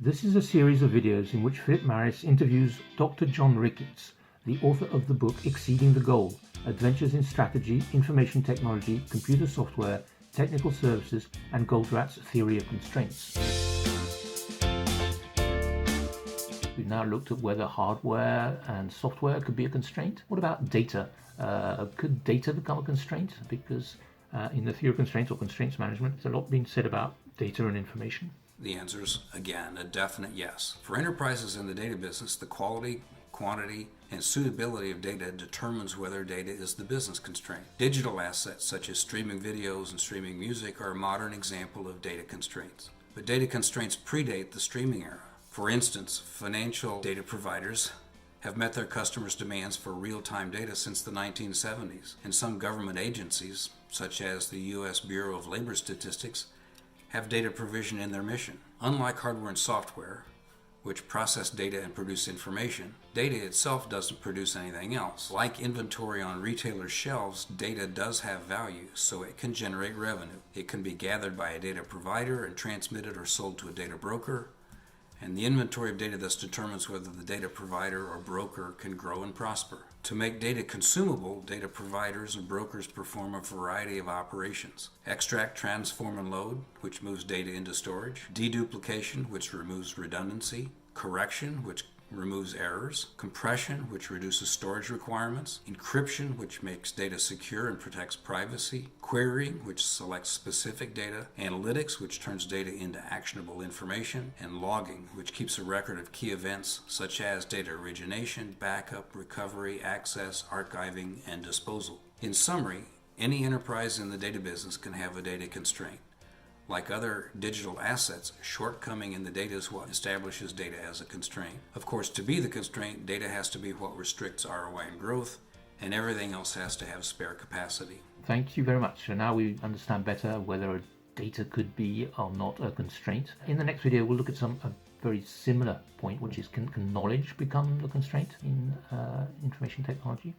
This is a series of videos in which Philip Maris interviews Dr. John Ricketts, the author of the book Exceeding the Goal: Adventures in Strategy, Information Technology, Computer Software, Technical Services, and Goldratt's Theory of Constraints. We've now looked at whether hardware and software could be a constraint. What about data? Could data become a constraint? Because in the theory of constraints or constraints management, there's a lot being said about data and information. The answer is, again, a definite yes. For enterprises in the data business, the quality, quantity, and suitability of data determines whether data is the business constraint. Digital assets such as streaming videos and streaming music are a modern example of data constraints. But data constraints predate the streaming era. For instance, financial data providers have met their customers' demands for real-time data since the 1970s, and some government agencies, such as the U.S. Bureau of Labor Statistics, have data provision in their mission. Unlike hardware and software, which process data and produce information, data itself doesn't produce anything else. Like inventory on retailers' shelves, data does have value, so it can generate revenue. It can be gathered by a data provider and transmitted or sold to a data broker, and the inventory of data thus determines whether the data provider or broker can grow and prosper. To make data consumable, data providers and brokers perform a variety of operations. Extract, transform, and load, which moves data into storage. Deduplication, which removes redundancy. Correction, which removes errors. Compression, which reduces storage requirements. Encryption, which makes data secure and protects privacy. Querying, which selects specific data. Analytics, which turns data into actionable information. And logging, which keeps a record of key events such as data origination, backup, recovery, access, archiving, and disposal. In summary, any enterprise in the data business can have a data constraint. Like other digital assets, shortcoming in the data is what establishes data as a constraint. Of course, to be the constraint, data has to be what restricts ROI and growth, and everything else has to have spare capacity. Thank you very much. So now we understand better whether data could be or not a constraint. In the next video, we'll look at a very similar point, which is can knowledge become the constraint in information technology?